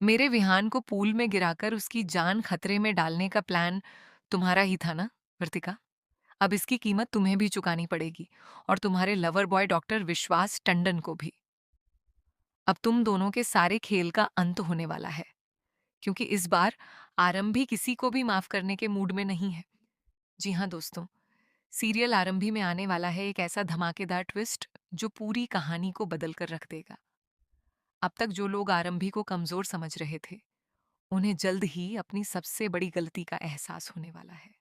मेरे विहान को पूल में गिराकर उसकी जान खतरे में डालने का प्लान तुम्हारा ही था ना, वर्तिका? अब इसकी कीमत तुम्हें भी चुकानी पड़ेगी और तुम्हारे लवर बॉय डॉक्टर विश्वास टंडन को भी। अब तुम दोनों के सारे खेल का अंत होने वाला है, क्योंकि इस बार आरंभी किसी को भी माफ करने के मूड में नहीं है। जी हाँ दोस्तों, सीरियल आरंभी में आने वाला है एक ऐसा धमाकेदार ट्विस्ट जो पूरी कहानी को बदल कर रख देगा। अब तक जो लोग आरंभी को कमजोर समझ रहे थे, उन्हें जल्द ही अपनी सबसे बड़ी गलती का एहसास होने वाला है।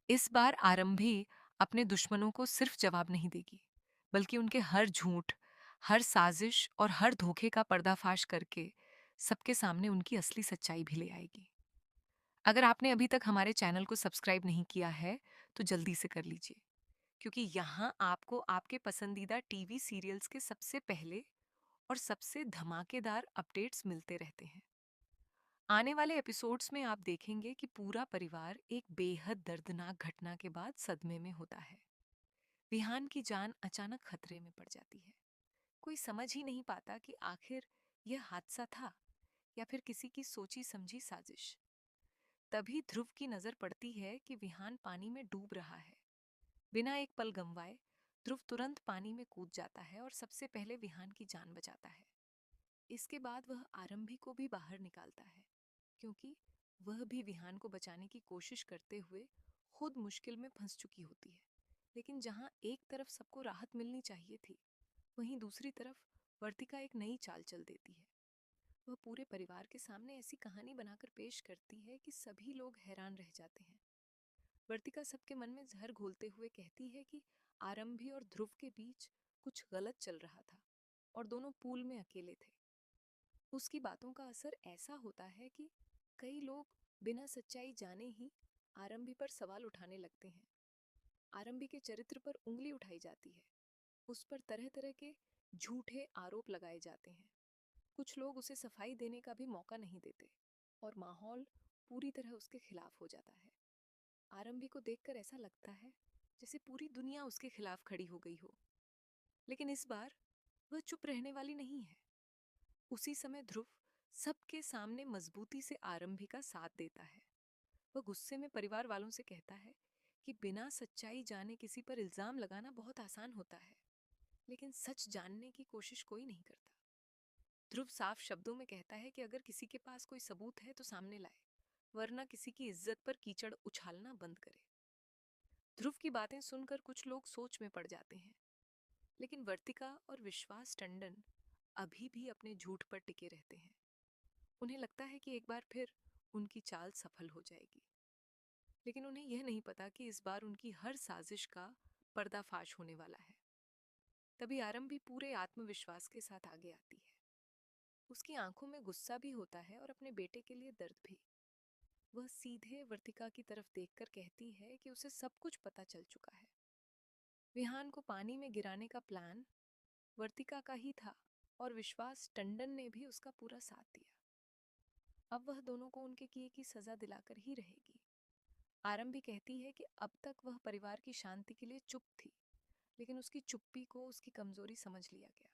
इस बार आरंभी अपने दुश्मनों को सिर्फ जवाब नहीं देगी, बल्कि उनके हर झूठ, हर साजिश और हर धोखे का पर्दाफाश करके सबके सामने उनकी असली सच्चाई भी ले आएगी। अगर आपने अभी तक हमारे चैनल को सब्सक्राइब नहीं किया है, तो जल्दी से कर लीजिए, क्योंकि यहाँ आपको आपके पसंदीदा टीवी सीरियल्स के सबसे पहले और सबसे धमाकेदार अपडेट्स मिलते रहते हैं। आने वाले एपिसोड्स में आप देखेंगे कि पूरा परिवार एक बेहद दर्दनाक घटना के बाद सदमे में होता है। विहान की जान अचानक खतरे में पड़ जाती है। कोई समझ ही नहीं पाता कि आखिर यह हादसा था या फिर किसी की सोची समझी साजिश। तभी ध्रुव की नजर पड़ती है कि विहान पानी में डूब रहा है। बिना एक पल गंवाए ध्रुव तुरंत पानी में कूद जाता है और सबसे पहले विहान की जान बचाता है। इसके बाद वह आरंभी को भी बाहर निकालता है, क्योंकि वह भी विहान को बचाने की कोशिश करते हुए खुद मुश्किल में फंस चुकी होती है। लेकिन जहां एक तरफ सबको राहत मिलनी चाहिए थी, वहीं दूसरी तरफ वर्तिका एक नई चाल चल देती है। वह पूरे परिवार के सामने ऐसी कहानी बनाकर पेश करती है कि सभी लोग हैरान रह जाते हैं। वर्तिका सबके मन में जहर घोलते हुए कहती है कि आरंभी और ध्रुव के बीच कुछ गलत चल रहा था और दोनों पूल में अकेले थे। उसकी बातों का असर ऐसा होता है कि कई लोग बिना सच्चाई जाने ही आरंभी पर सवाल उठाने लगते हैं। आरंभी के चरित्र पर उंगली उठाई जाती है, उस पर तरह तरह के झूठे आरोप लगाए जाते हैं। कुछ लोग उसे सफाई देने का भी मौका नहीं देते और माहौल पूरी तरह उसके खिलाफ हो जाता है। आरंभी को देखकर ऐसा लगता है जैसे पूरी दुनिया उसके खिलाफ खड़ी हो गई हो। लेकिन इस बार वह चुप रहने वाली नहीं है। उसी समय ध्रुव सबके सामने मजबूती से आरंभी का साथ देता है। वह गुस्से में परिवार वालों से कहता है कि बिना सच्चाई जाने किसी पर इल्जाम लगाना बहुत आसान होता है, लेकिन सच जानने की कोशिश कोई नहीं करता। ध्रुव साफ शब्दों में कहता है कि अगर किसी के पास कोई सबूत है तो सामने लाए, वरना किसी की इज्जत पर कीचड़ उछालना बंद करे। ध्रुव की बातें सुनकर कुछ लोग सोच में पड़ जाते हैं, लेकिन वर्तिका और विश्वास टंडन अभी भी अपने झूठ पर टिके रहते हैं। उन्हें लगता है कि एक बार फिर उनकी चाल सफल हो जाएगी, लेकिन उन्हें यह नहीं पता कि इस बार उनकी हर साजिश का पर्दाफाश होने वाला है। तभी आरंभी पूरे आत्मविश्वास के साथ आगे आती है। उसकी आंखों में गुस्सा भी होता है और अपने बेटे के लिए दर्द भी। वह सीधे वर्तिका की तरफ देखकर कहती है कि उसे सब कुछ पता चल चुका है। विहान को पानी में गिराने का प्लान वर्तिका का ही था और विश्वास टंडन ने भी उसका पूरा साथ दिया। अब वह दोनों को उनके किए की सजा दिलाकर ही रहेगी। आरंभी कहती है कि अब तक वह परिवार की शांति के लिए चुप थी, लेकिन उसकी चुप्पी को उसकी कमजोरी समझ लिया गया।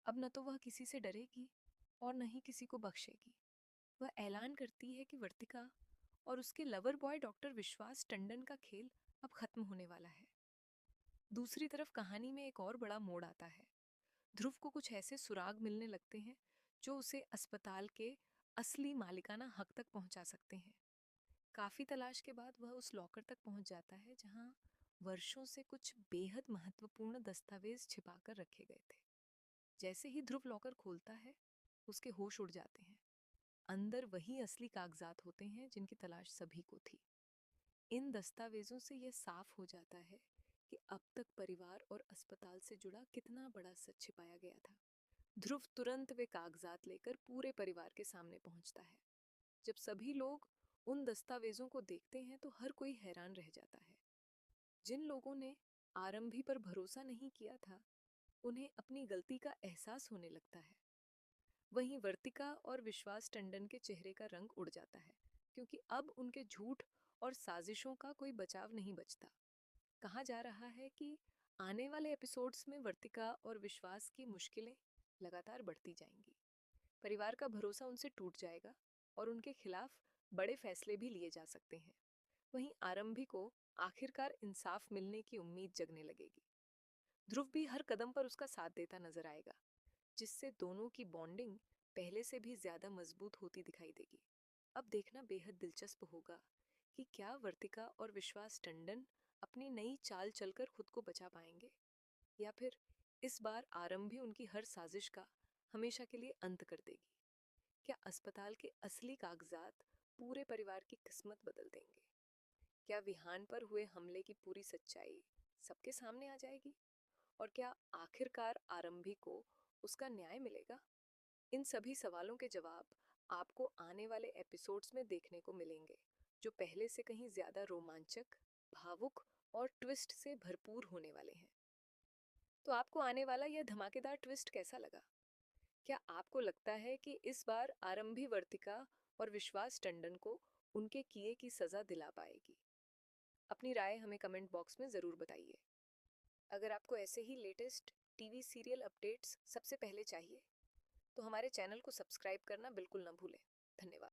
अब न तो वह किसी से डरेगी और न ही किसी को बख्शेगी। वह ऐलान करती है कि वर्तिका और उसके लवर बॉय डॉक्टर विश्वास टंडन का खेल अब खत्म होने वाला है। दूसरी तरफ कहानी में एक और बड़ा मोड़ आता है। ध्रुव को कुछ ऐसे सुराग मिलने लगते हैं जो उसे अस्पताल के असली मालिकाना हक तक पहुंचा सकते हैं। काफी तलाश के बाद वह उस लॉकर तक पहुंच जाता है जहां वर्षों से कुछ बेहद महत्वपूर्ण दस्तावेज छिपाकर रखे गए थे। जैसे ही ध्रुव लॉकर खोलता है, उसके होश उड़ जाते हैं। अंदर वही असली कागजात होते हैं जिनकी तलाश सभी को थी। इन दस्तावेजों से यह साफ हो जाता है कि अब तक परिवार और अस्पताल से जुड़ा कितना बड़ा सच छिपाया गया था। ध्रुव तुरंत वे कागजात लेकर पूरे परिवार के सामने पहुंचता है। जब सभी लोग उन दस्तावेजों को देखते हैं तो हर कोई हैरान रह जाता है। जिन लोगों ने आरंभी पर भरोसा नहीं किया था, उन्हें अपनी गलती का एहसास होने लगता है। वहीं वर्तिका और विश्वास टंडन के चेहरे का रंग उड़ जाता है, क्योंकि अब उनके झूठ और साजिशों का कोई बचाव नहीं बचता। कहा जा रहा है कि आने वाले एपिसोड्स में वर्तिका और विश्वास की मुश्किलें लगातार बढ़ती जाएंगी। परिवार का भरोसा उनसे टूट जाएगा और उनके खिलाफ बड़े फैसले भी लिए जा सकते हैं। वहीं आरंभी को आखिरकार इंसाफ मिलने की उम्मीद जगने लगेगी। ध्रुव भी हर कदम पर उसका साथ देता नजर आएगा, जिससे दोनों की बॉन्डिंग पहले से भी ज्यादा मजबूत होती दिखाई देगी। अब देखना बेहद दिलचस्प होगा कि क्या वर्तिका और विश्वास टंडन अपनी नई चाल चलकर खुद को बचा पाएंगे, या फिर इस बार आरंभी उनकी हर साजिश का हमेशा के लिए अंत कर देगी। क्या अस्पताल के असली कागजात पूरे परिवार की किस्मत बदल देंगे? क्या विहान पर हुए हमले की पूरी सच्चाई सबके सामने आ जाएगी? और क्या आखिरकार आरंभी को उसका न्याय मिलेगा? इन सभी सवालों के जवाब आपको आने वाले एपिसोड्स में देखने को मिलेंगे, जो पहले से कहीं ज्यादा रोमांचक, भावुक और ट्विस्ट से भरपूर होने वाले हैं। तो आपको आने वाला यह धमाकेदार ट्विस्ट कैसा लगा? क्या आपको लगता है कि इस बार आरंभी वर्तिका और विश्वास टंडन को उनके किए की सजा दिला पाएगी? अपनी राय हमें कमेंट बॉक्स में ज़रूर बताइए। अगर आपको ऐसे ही लेटेस्ट टीवी सीरियल अपडेट्स सबसे पहले चाहिए, तो हमारे चैनल को सब्सक्राइब करना बिल्कुल ना भूलें। धन्यवाद।